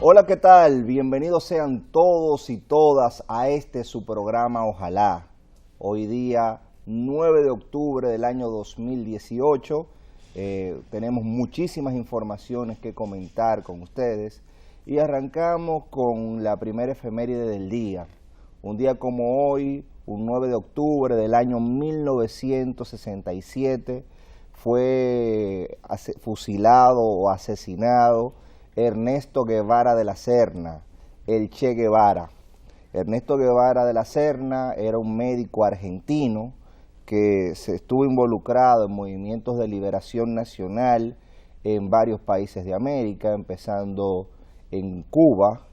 Hola, ¿qué tal? Bienvenidos sean todos y todas a este su programa Ojalá. Hoy día 9 de octubre del año 2018, tenemos muchísimas informaciones que comentar con ustedes y arrancamos con la primera efeméride del día. Un día como hoy, un 9 de octubre del año 1967, fue fusilado o asesinado Ernesto Guevara de la Serna, el Che Guevara. Ernesto Guevara de la Serna era un médico argentino que se estuvo involucrado en movimientos de liberación nacional en varios países de América, empezando en Cuba,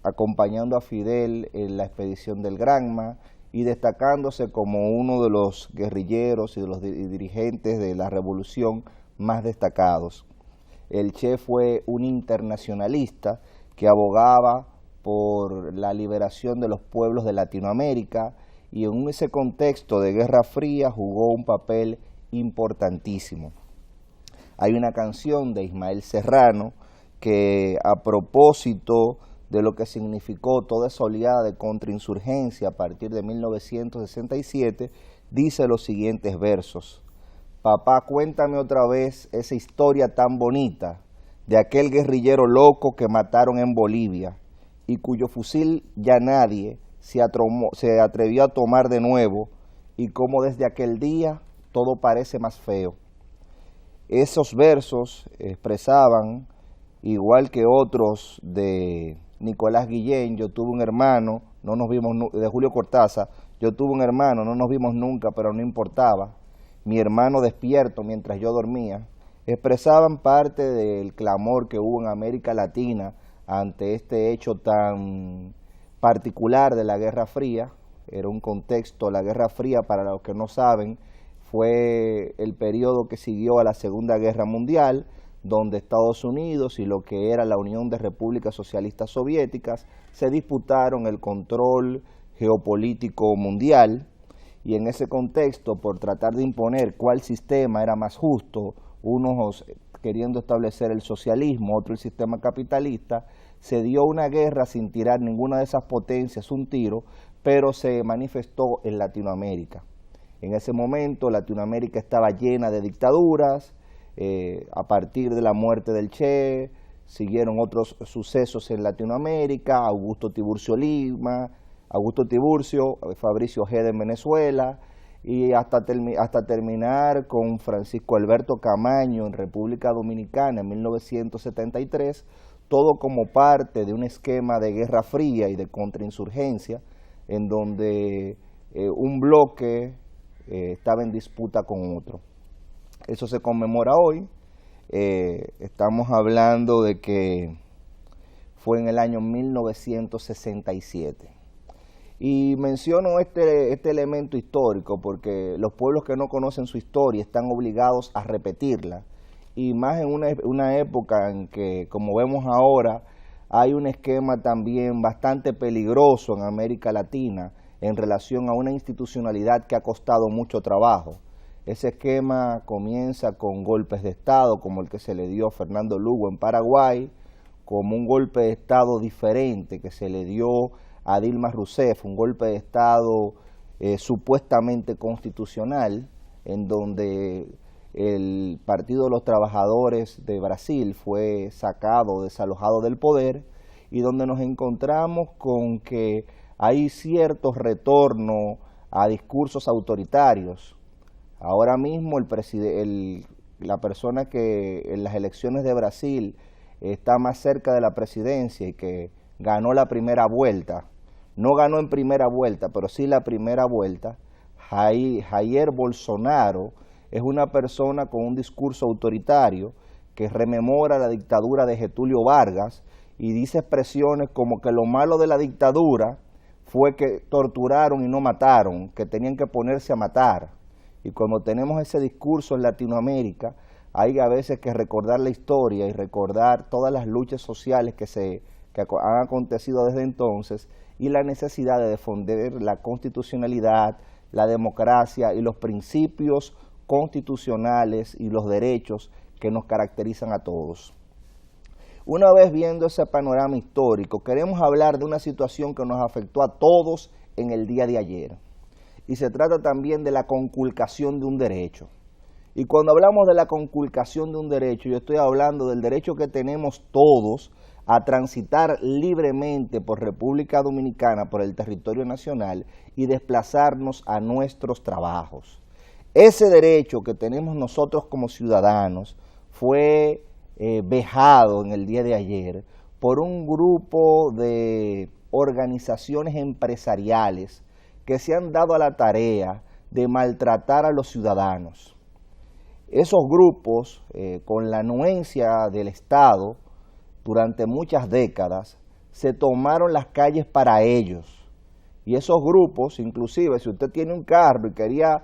acompañando a Fidel en la expedición del Granma y destacándose como uno de los guerrilleros y de los dirigentes de la revolución más destacados. El Che fue un internacionalista que abogaba por la liberación de los pueblos de Latinoamérica y en ese contexto de Guerra Fría jugó un papel importantísimo. Hay una canción de Ismael Serrano que, a propósito de lo que significó toda esa oleada de contrainsurgencia a partir de 1967, dice los siguientes versos: Papá, cuéntame otra vez esa historia tan bonita de aquel guerrillero loco que mataron en Bolivia y cuyo fusil ya nadie se atrevió a tomar de nuevo, y cómo desde aquel día todo parece más feo. Esos versos expresaban, igual que otros de Nicolás Guillén, yo tuve un hermano, no nos vimos, de Julio Cortázar, yo tuve un hermano, no nos vimos nunca, pero no importaba. Mi hermano despierto mientras yo dormía, expresaban parte del clamor que hubo en América Latina ante este hecho tan particular de la Guerra Fría. Era un contexto, la Guerra Fría, para los que no saben, fue el periodo que siguió a la Segunda Guerra Mundial, donde Estados Unidos y lo que era la Unión de Repúblicas Socialistas Soviéticas se disputaron el control geopolítico mundial. Y en ese contexto, por tratar de imponer cuál sistema era más justo, unos queriendo establecer el socialismo, otro el sistema capitalista, se dio una guerra sin tirar ninguna de esas potencias un tiro, pero se manifestó en Latinoamérica. En ese momento Latinoamérica estaba llena de dictaduras. A partir de la muerte del Che, siguieron otros sucesos en Latinoamérica, Augusto Tiburcio, Fabricio Ojeda en Venezuela, y hasta terminar con Francisco Alberto Camaño en República Dominicana en 1973, todo como parte de un esquema de Guerra Fría y de contrainsurgencia, en donde un bloque estaba en disputa con otro. Eso se conmemora hoy. Estamos hablando de que fue en el año 1967. Y menciono este elemento histórico porque los pueblos que no conocen su historia están obligados a repetirla, y más en una época en que, como vemos ahora, hay un esquema también bastante peligroso en América Latina en relación a una institucionalidad que ha costado mucho trabajo. Ese esquema comienza con golpes de Estado, como el que se le dio a Fernando Lugo en Paraguay, como un golpe de Estado diferente que se le dio a Dilma Rousseff, un golpe de Estado supuestamente constitucional, en donde el Partido de los Trabajadores de Brasil fue sacado, desalojado del poder, y donde nos encontramos con que hay cierto retorno a discursos autoritarios. Ahora mismo la persona que en las elecciones de Brasil está más cerca de la presidencia y que ganó la primera vuelta, no ganó en primera vuelta, pero sí la primera vuelta, Jair Bolsonaro, es una persona con un discurso autoritario que rememora la dictadura de Getúlio Vargas y dice expresiones como que lo malo de la dictadura fue que torturaron y no mataron, que tenían que ponerse a matar. Y cuando tenemos ese discurso en Latinoamérica, hay a veces que recordar la historia y recordar todas las luchas sociales que han acontecido desde entonces y la necesidad de defender la constitucionalidad, la democracia y los principios constitucionales y los derechos que nos caracterizan a todos. Una vez viendo ese panorama histórico, queremos hablar de una situación que nos afectó a todos en el día de ayer. Y se trata también de la conculcación de un derecho. Y cuando hablamos de la conculcación de un derecho, yo estoy hablando del derecho que tenemos todos a transitar libremente por República Dominicana, por el territorio nacional, y desplazarnos a nuestros trabajos. Ese derecho que tenemos nosotros como ciudadanos fue vejado en el día de ayer por un grupo de organizaciones empresariales que se han dado a la tarea de maltratar a los ciudadanos. Esos grupos, con la anuencia del Estado, durante muchas décadas, se tomaron las calles para ellos. Y esos grupos, inclusive, si usted tiene un carro y quería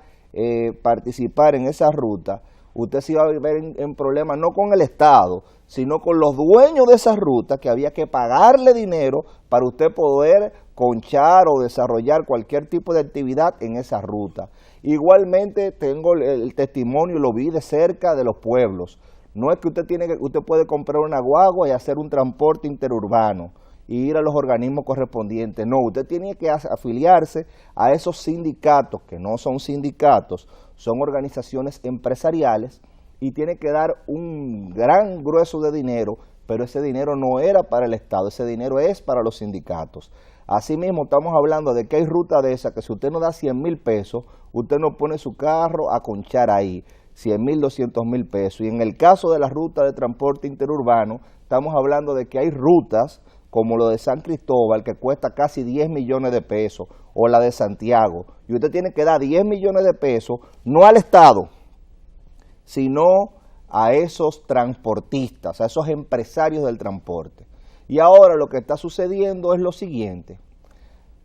participar en esa ruta, usted se iba a ver en problemas no con el Estado, sino con los dueños de esa ruta, que había que pagarle dinero para usted poder conchar o desarrollar cualquier tipo de actividad en esa ruta. Igualmente tengo el testimonio, lo vi de cerca de los pueblos. No es que usted puede comprar una guagua y hacer un transporte interurbano y ir a los organismos correspondientes. No, usted tiene que afiliarse a esos sindicatos, que no son sindicatos, son organizaciones empresariales, y tiene que dar un gran grueso de dinero, pero ese dinero no era para el Estado, ese dinero es para los sindicatos. Asimismo, estamos hablando de que hay ruta de esa que si usted no da 100,000 pesos, usted no pone su carro a conchar ahí, 100,000, 200,000 pesos. Y en el caso de la ruta de transporte interurbano, estamos hablando de que hay rutas como lo de San Cristóbal, que cuesta casi 10 millones de pesos, o la de Santiago, y usted tiene que dar 10 millones de pesos, no al Estado, sino a esos transportistas, a esos empresarios del transporte. Y ahora lo que está sucediendo es lo siguiente: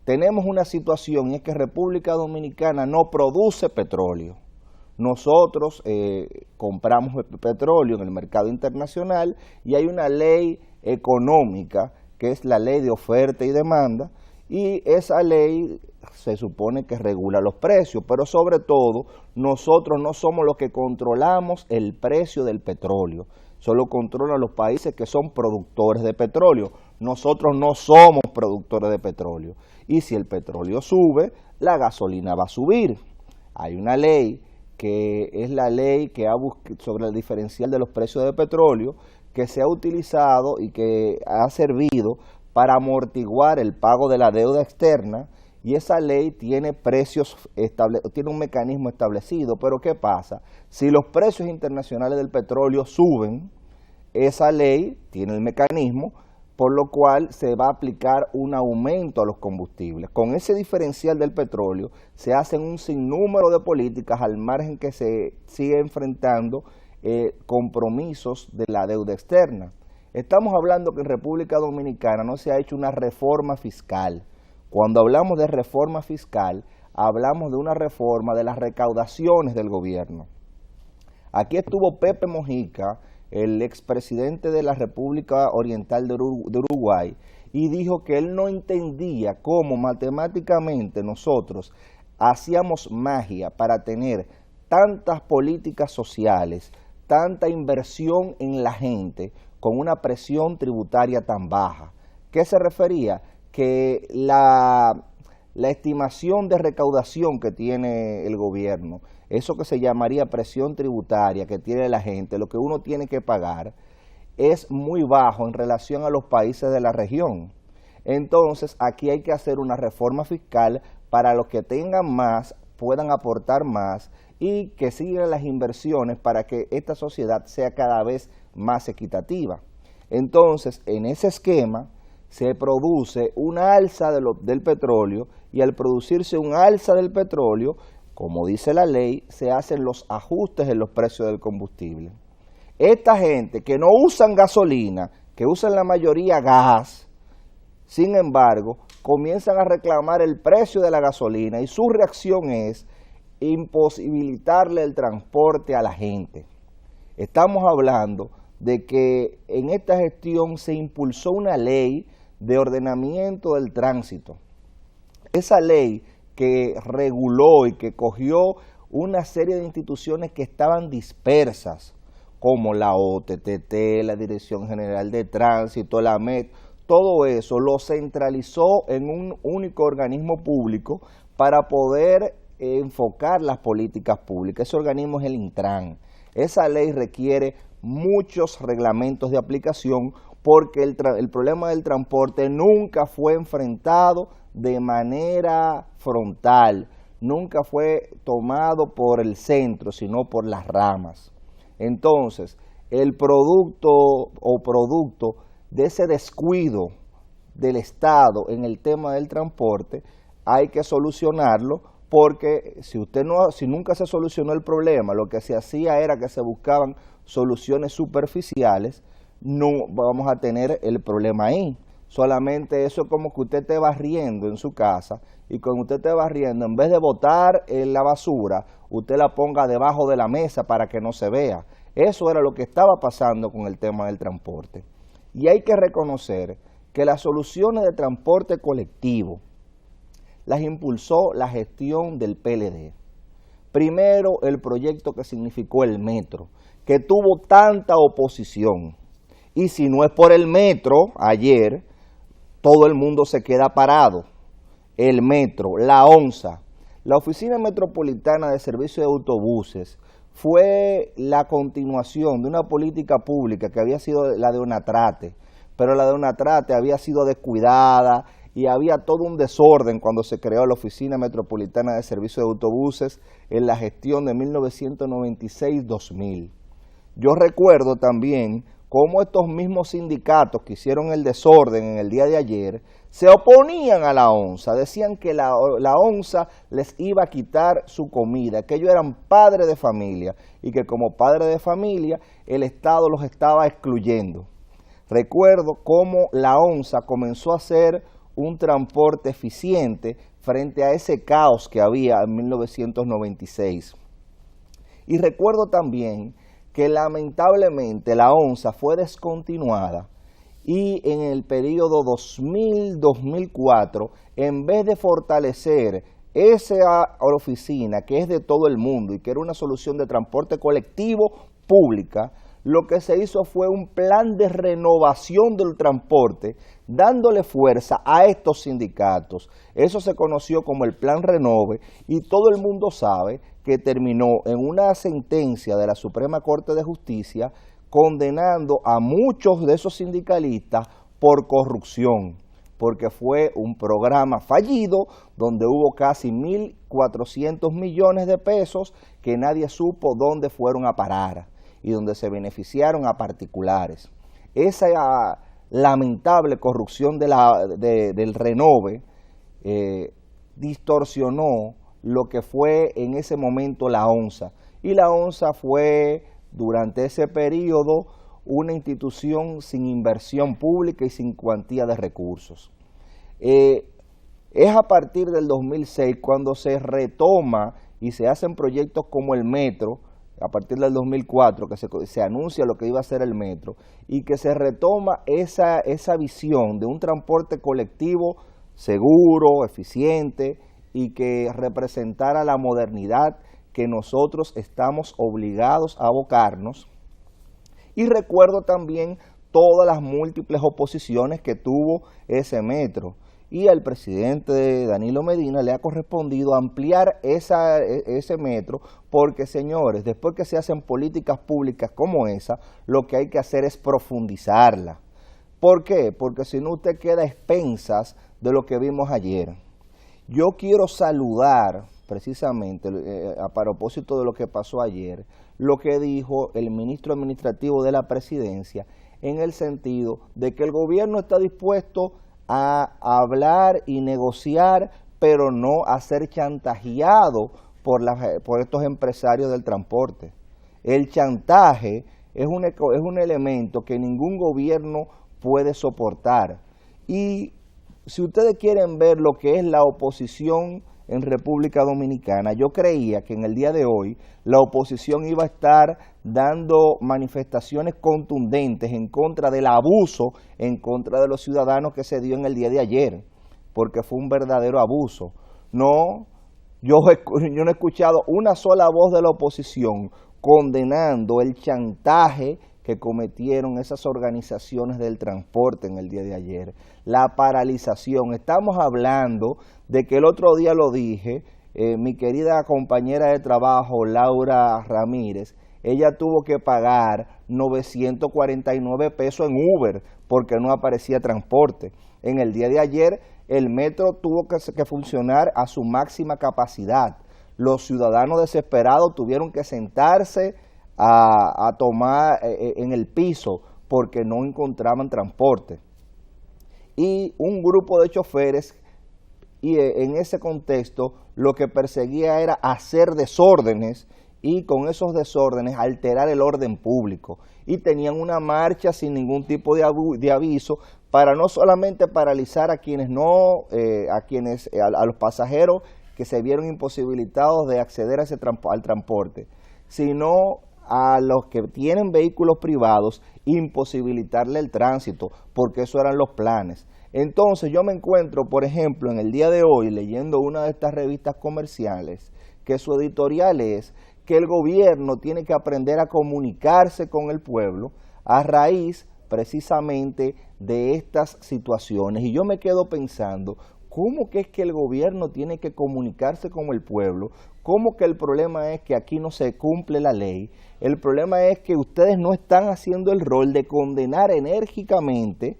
tenemos una situación, y es que República Dominicana no produce petróleo. Nosotros compramos petróleo en el mercado internacional y hay una ley económica que es la ley de oferta y demanda, y esa ley se supone que regula los precios, pero sobre todo nosotros no somos los que controlamos el precio del petróleo, solo controlan los países que son productores de petróleo. Nosotros no somos productores de petróleo, y si el petróleo sube, la gasolina va a subir. Hay una ley que es la ley que sobre el diferencial de los precios de petróleo, que se ha utilizado y que ha servido para amortiguar el pago de la deuda externa, y esa ley tiene tiene un mecanismo establecido. Pero ¿qué pasa? Si los precios internacionales del petróleo suben, esa ley tiene el mecanismo por lo cual se va a aplicar un aumento a los combustibles. Con ese diferencial del petróleo se hacen un sinnúmero de políticas al margen que se sigue enfrentando compromisos de la deuda externa. Estamos hablando que en República Dominicana no se ha hecho una reforma fiscal. Cuando hablamos de reforma fiscal, hablamos de una reforma de las recaudaciones del gobierno. Aquí estuvo Pepe Mojica, el expresidente de la República Oriental de Uruguay, y dijo que él no entendía cómo matemáticamente nosotros hacíamos magia para tener tantas políticas sociales, tanta inversión en la gente, con una presión tributaria tan baja. ¿Qué se refería? Que la estimación de recaudación que tiene el gobierno, eso que se llamaría presión tributaria que tiene la gente, lo que uno tiene que pagar, es muy bajo en relación a los países de la región. Entonces, aquí hay que hacer una reforma fiscal para los que tengan más, puedan aportar más, y que sigan las inversiones para que esta sociedad sea cada vez más equitativa. Entonces, en ese esquema se produce una alza del petróleo, y al producirse un alza del petróleo, como dice la ley, se hacen los ajustes en los precios del combustible. Esta gente que no usan gasolina, que usan la mayoría gas, sin embargo, comienzan a reclamar el precio de la gasolina, y su reacción es imposibilitarle el transporte a la gente. Estamos hablando de que en esta gestión se impulsó una ley de ordenamiento del tránsito. Esa ley que reguló y que cogió una serie de instituciones que estaban dispersas, como la OTTT, la Dirección General de Tránsito, la AMET, todo eso lo centralizó en un único organismo público para poder enfocar las políticas públicas. Ese organismo es el Intran. Esa ley requiere muchos reglamentos de aplicación porque el problema del transporte nunca fue enfrentado de manera frontal, nunca fue tomado por el centro, sino por las ramas. Entonces, el producto de ese descuido del Estado en el tema del transporte hay que solucionarlo, porque si nunca se solucionó el problema, lo que se hacía era que se buscaban soluciones superficiales, no vamos a tener el problema ahí. Solamente eso es como que usted esté barriendo en su casa y cuando usted esté barriendo, en vez de botar la basura, usted la ponga debajo de la mesa para que no se vea. Eso era lo que estaba pasando con el tema del transporte. Y hay que reconocer que las soluciones de transporte colectivo las impulsó la gestión del PLD. Primero, el proyecto que significó el metro, que tuvo tanta oposición. Y si no es por el metro, ayer, todo el mundo se queda parado. El metro, la ONSA, la Oficina Metropolitana de Servicios de Autobuses, fue la continuación de una política pública que había sido la de Onatrate, pero la de Onatrate había sido descuidada y había todo un desorden cuando se creó la Oficina Metropolitana de Servicios de Autobuses en la gestión de 1996-2000. Yo recuerdo también cómo estos mismos sindicatos que hicieron el desorden en el día de ayer se oponían a la ONSA, decían que la ONSA les iba a quitar su comida, que ellos eran padres de familia y que como padres de familia el Estado los estaba excluyendo. Recuerdo cómo la ONSA comenzó a hacer un transporte eficiente frente a ese caos que había en 1996. Y recuerdo también que lamentablemente la ONSA fue descontinuada y en el periodo 2000-2004, en vez de fortalecer esa oficina que es de todo el mundo y que era una solución de transporte colectivo pública, lo que se hizo fue un plan de renovación del transporte, dándole fuerza a estos sindicatos. Eso se conoció como el Plan Renove y todo el mundo sabe que terminó en una sentencia de la Suprema Corte de Justicia condenando a muchos de esos sindicalistas por corrupción, porque fue un programa fallido donde hubo casi 1.400 millones de pesos que nadie supo dónde fueron a parar y donde se beneficiaron a particulares. Esa lamentable corrupción del Renove distorsionó lo que fue en ese momento la ONSA. Y la ONSA fue durante ese periodo una institución sin inversión pública y sin cuantía de recursos. Es a partir del 2006 cuando se retoma y se hacen proyectos como el metro, a partir del 2004 que se anuncia lo que iba a ser el metro y que se retoma esa visión de un transporte colectivo seguro, eficiente y que representara la modernidad que nosotros estamos obligados a abocarnos. Y recuerdo también todas las múltiples oposiciones que tuvo ese metro. Y al presidente Danilo Medina le ha correspondido ampliar ese metro porque, señores, después que se hacen políticas públicas como esa, lo que hay que hacer es profundizarla. ¿Por qué? Porque si no usted queda a expensas de lo que vimos ayer. Yo quiero saludar precisamente, a propósito de lo que pasó ayer, lo que dijo el ministro administrativo de la presidencia en el sentido de que el gobierno está dispuesto a hablar y negociar, pero no a ser chantajeado por estos empresarios del transporte. El chantaje es un elemento que ningún gobierno puede soportar. Y si ustedes quieren ver lo que es la oposición en República Dominicana, yo creía que en el día de hoy la oposición iba a estar dando manifestaciones contundentes en contra del abuso, en contra de los ciudadanos que se dio en el día de ayer, porque fue un verdadero abuso. No, yo no he escuchado una sola voz de la oposición condenando el chantaje que cometieron esas organizaciones del transporte en el día de ayer, la paralización. Estamos hablando de que el otro día lo dije, mi querida compañera de trabajo, Laura Ramírez, ella tuvo que pagar 949 pesos en Uber porque no aparecía transporte. En el día de ayer, el metro tuvo que funcionar a su máxima capacidad. Los ciudadanos desesperados tuvieron que sentarse a tomar en el piso porque no encontraban transporte. Y un grupo de choferes, y en ese contexto, lo que perseguía era hacer desórdenes y con esos desórdenes alterar el orden público. Y tenían una marcha sin ningún tipo de aviso para no solamente paralizar a quienes a los pasajeros que se vieron imposibilitados de acceder a al transporte, sino a los que tienen vehículos privados, imposibilitarle el tránsito, porque eso eran los planes. Entonces yo me encuentro, por ejemplo, en el día de hoy, leyendo una de estas revistas comerciales, que su editorial es que el gobierno tiene que aprender a comunicarse con el pueblo a raíz precisamente de estas situaciones. Y yo me quedo pensando, ¿cómo que es que el gobierno tiene que comunicarse con el pueblo? ¿Cómo que el problema es que aquí no se cumple la ley? El problema es que ustedes no están haciendo el rol de condenar enérgicamente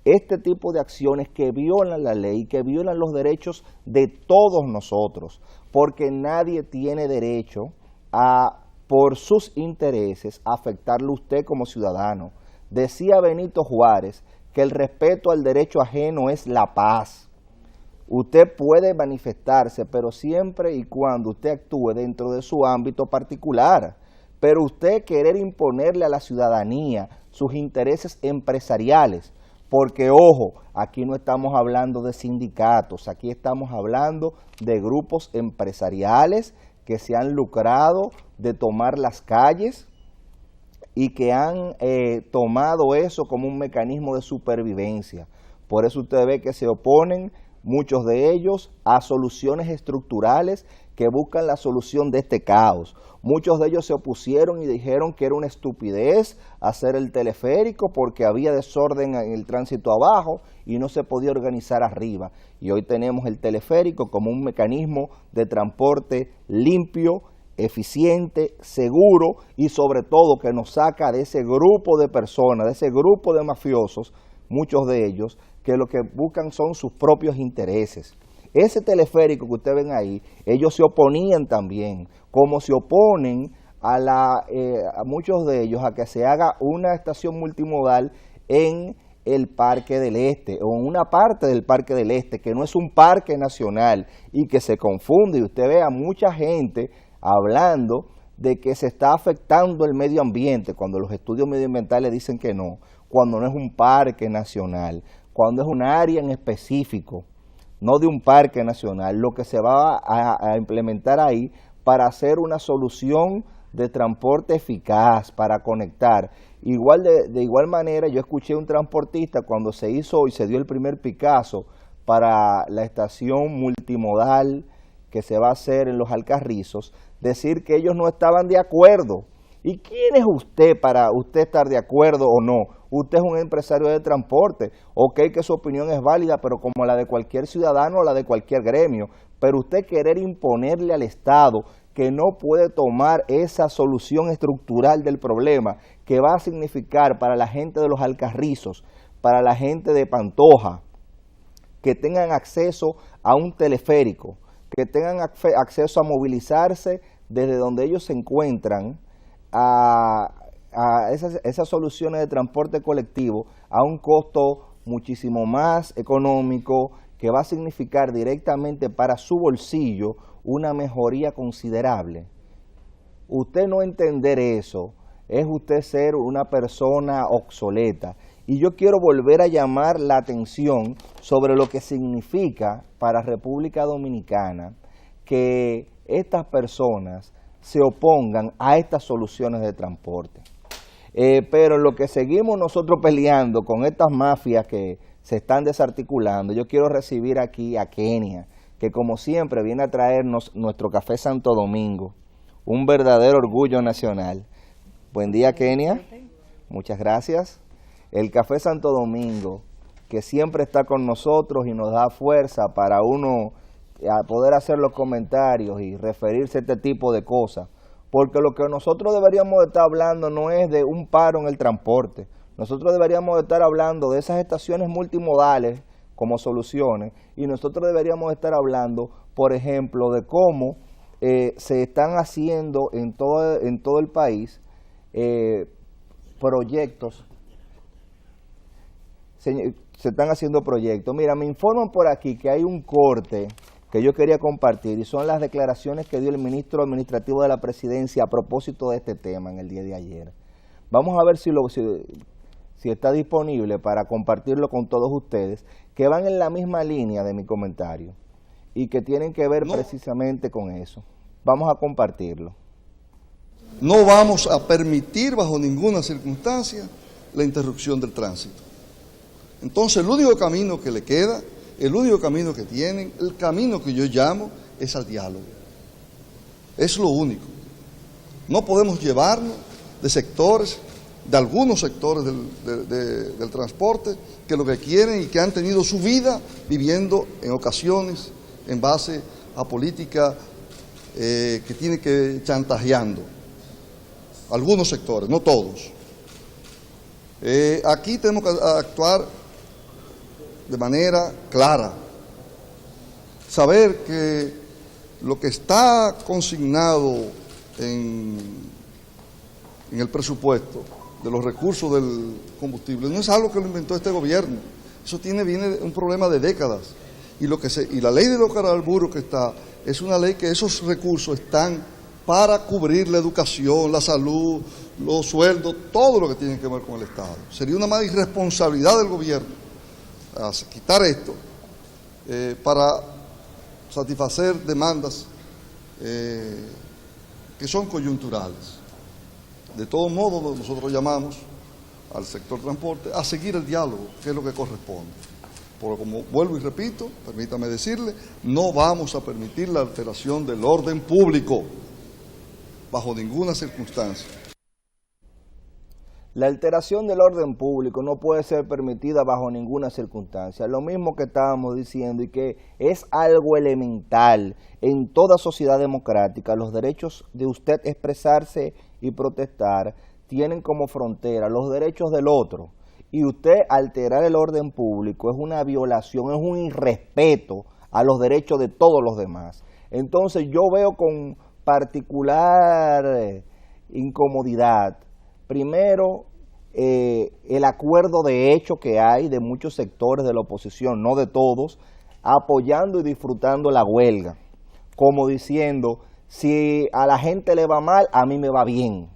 este tipo de acciones que violan la ley, que violan los derechos de todos nosotros, porque nadie tiene derecho a, por sus intereses, afectarle a usted como ciudadano. Decía Benito Juárez que el respeto al derecho ajeno es la paz. Usted puede manifestarse, pero siempre y cuando usted actúe dentro de su ámbito particular. Pero usted querer imponerle a la ciudadanía sus intereses empresariales, porque ojo, aquí no estamos hablando de sindicatos, aquí estamos hablando de grupos empresariales que se han lucrado de tomar las calles y que han tomado eso como un mecanismo de supervivencia. Por eso usted ve que se oponen muchos de ellos a soluciones estructurales que buscan la solución de este caos. Muchos de ellos se opusieron y dijeron que era una estupidez hacer el teleférico porque había desorden en el tránsito abajo y no se podía organizar arriba. Y hoy tenemos el teleférico como un mecanismo de transporte limpio, eficiente, seguro y sobre todo que nos saca de ese grupo de personas, de ese grupo de mafiosos, muchos de ellos, que lo que buscan son sus propios intereses. Ese teleférico que ustedes ven ahí, ellos se oponían también, como se oponen a muchos de ellos a que se haga una estación multimodal en el Parque del Este, o en una parte del Parque del Este, que no es un parque nacional, y que se confunde, y usted ve a mucha gente hablando de que se está afectando el medio ambiente, cuando los estudios medioambientales dicen que no, cuando no es un parque nacional, cuando es un área en específico, no de un parque nacional, lo que se va a implementar ahí para hacer una solución de transporte eficaz, para conectar. De igual manera, yo escuché un transportista cuando se hizo y se dio el primer Picasso para la estación multimodal que se va a hacer en Los Alcarrizos, decir que ellos no estaban de acuerdo. ¿Y quién es usted para usted estar de acuerdo o no? Usted es un empresario de transporte, ok que su opinión es válida, pero como la de cualquier ciudadano o la de cualquier gremio, pero usted querer imponerle al Estado que no puede tomar esa solución estructural del problema, que va a significar para la gente de Los Alcarrizos, para la gente de Pantoja, que tengan acceso a un teleférico, que tengan acceso a movilizarse desde donde ellos se encuentran, a esas soluciones de transporte colectivo a un costo muchísimo más económico, que va a significar directamente para su bolsillo una mejoría considerable. Usted no entender eso es usted ser una persona obsoleta. Y yo quiero volver a llamar la atención sobre lo que significa para República Dominicana que estas personas se opongan a estas soluciones de transporte. Pero lo que seguimos nosotros peleando con estas mafias que se están desarticulando, yo quiero recibir aquí a Kenia, que como siempre viene a traernos nuestro café Santo Domingo, un verdadero orgullo nacional. Buen día, Kenia. Muchas gracias. El café Santo Domingo, que siempre está con nosotros y nos da fuerza para uno a poder hacer los comentarios y referirse a este tipo de cosas, porque lo que nosotros deberíamos estar hablando no es de un paro en el transporte, nosotros deberíamos estar hablando de esas estaciones multimodales como soluciones, y nosotros deberíamos estar hablando, por ejemplo, de cómo se están haciendo en todo el país proyectos. Se están haciendo proyectos. Mira, me informan por aquí que hay un corte que yo quería compartir y son las declaraciones que dio el ministro administrativo de la presidencia a propósito de este tema en el día de ayer. Vamos a ver si está disponible para compartirlo con todos ustedes, que van en la misma línea de mi comentario y que tienen que ver precisamente con eso. Vamos a compartirlo. No vamos a permitir bajo ninguna circunstancia la interrupción del tránsito. Entonces el único camino que le queda, el único camino que tienen, el camino que yo llamo, es al diálogo. Es lo único. No podemos llevarnos de sectores, de algunos sectores del transporte, que lo que quieren y que han tenido su vida viviendo en ocasiones en base a política que tiene que chantajeando. Algunos sectores, no todos. Aquí tenemos que actuar de manera clara, saber que lo que está consignado en el presupuesto de los recursos del combustible no es algo que lo inventó este gobierno, eso viene de un problema de décadas, y la ley de los hidrocarburos que está, es una ley que esos recursos están para cubrir la educación, la salud, los sueldos, todo lo que tiene que ver con el Estado. Sería una mala irresponsabilidad del gobierno quitar esto para satisfacer demandas que son coyunturales. De todos modos, nosotros llamamos al sector transporte a seguir el diálogo, que es lo que corresponde. Porque como vuelvo y repito, permítame decirle, no vamos a permitir la alteración del orden público bajo ninguna circunstancia. La alteración del orden público no puede ser permitida bajo ninguna circunstancia. Lo mismo que estábamos diciendo y que es algo elemental en toda sociedad democrática. Los derechos de usted expresarse y protestar tienen como frontera los derechos del otro. Y usted alterar el orden público es una violación, es un irrespeto a los derechos de todos los demás. Entonces yo veo con particular incomodidad, primero, el acuerdo de hecho que hay de muchos sectores de la oposición, no de todos, apoyando y disfrutando la huelga, como diciendo, si a la gente le va mal, a mí me va bien.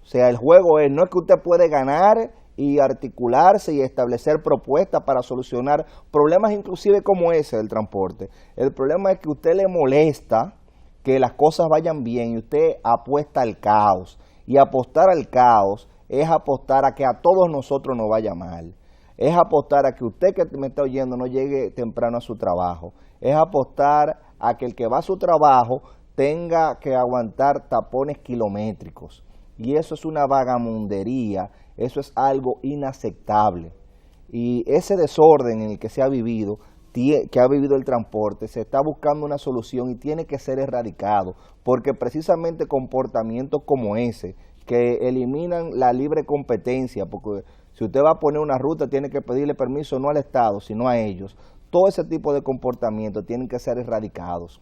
O sea, el juego no es que usted puede ganar y articularse y establecer propuestas para solucionar problemas inclusive como ese del transporte. El problema es que a usted le molesta que las cosas vayan bien y usted apuesta al caos. Y apostar al caos es apostar a que a todos nosotros nos vaya mal. Es apostar a que usted que me está oyendo no llegue temprano a su trabajo. Es apostar a que el que va a su trabajo tenga que aguantar tapones kilométricos. Y eso es una vagamundería, eso es algo inaceptable. Y ese desorden en el que se ha vivido, que ha vivido el transporte, se está buscando una solución y tiene que ser erradicado, porque precisamente comportamientos como ese, que eliminan la libre competencia, porque si usted va a poner una ruta tiene que pedirle permiso no al Estado, sino a ellos, todo ese tipo de comportamientos tienen que ser erradicados.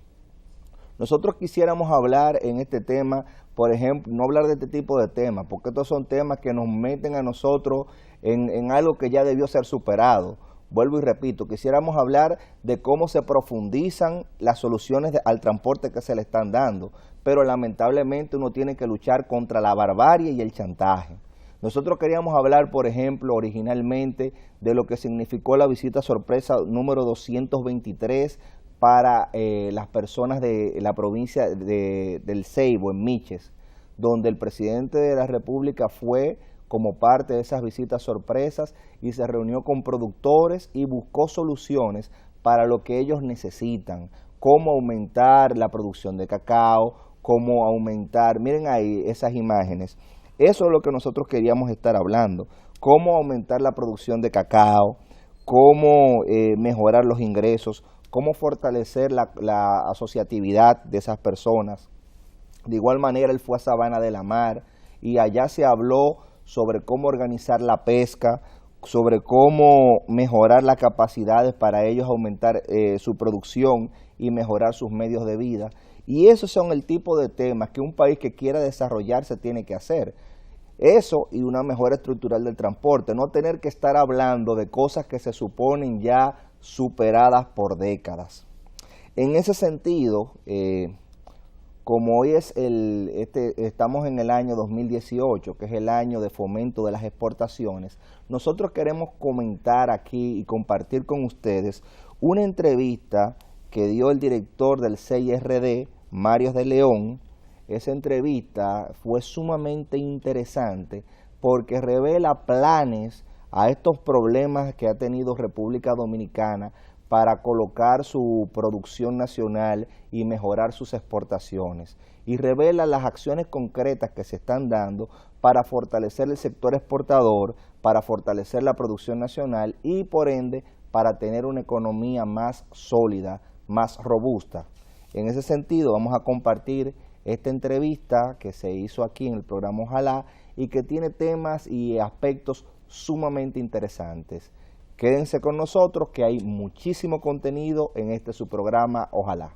Nosotros quisiéramos hablar en este tema, por ejemplo, no hablar de este tipo de temas, porque estos son temas que nos meten a nosotros en algo que ya debió ser superado. Vuelvo y repito, quisiéramos hablar de cómo se profundizan las soluciones al transporte que se le están dando, pero lamentablemente uno tiene que luchar contra la barbarie y el chantaje. Nosotros queríamos hablar, por ejemplo, originalmente de lo que significó la visita sorpresa número 223 para las personas de la provincia del Ceibo, en Miches, donde el presidente de la República fue como parte de esas visitas sorpresas y se reunió con productores y buscó soluciones para lo que ellos necesitan, cómo aumentar la producción de cacao, cómo aumentar, miren ahí esas imágenes, eso es lo que nosotros queríamos estar hablando, cómo aumentar la producción de cacao, cómo mejorar los ingresos, cómo fortalecer la asociatividad de esas personas. De igual manera él fue a Sabana de la Mar y allá se habló sobre cómo organizar la pesca, sobre cómo mejorar las capacidades para ellos aumentar su producción y mejorar sus medios de vida. Y esos son el tipo de temas que un país que quiera desarrollarse tiene que hacer. Eso y una mejora estructural del transporte, no tener que estar hablando de cosas que se suponen ya superadas por décadas. En ese sentido, como hoy estamos en el año 2018, que es el año de fomento de las exportaciones, nosotros queremos comentar aquí y compartir con ustedes una entrevista que dio el director del CIRD, Mario de León. Esa entrevista fue sumamente interesante porque revela planes a estos problemas que ha tenido República Dominicana para colocar su producción nacional y mejorar sus exportaciones. Y revela las acciones concretas que se están dando para fortalecer el sector exportador, para fortalecer la producción nacional y por ende para tener una economía más sólida, más robusta. En ese sentido vamos a compartir esta entrevista que se hizo aquí en el programa Ojalá y que tiene temas y aspectos sumamente interesantes. Quédense con nosotros que hay muchísimo contenido en este su programa Ojalá.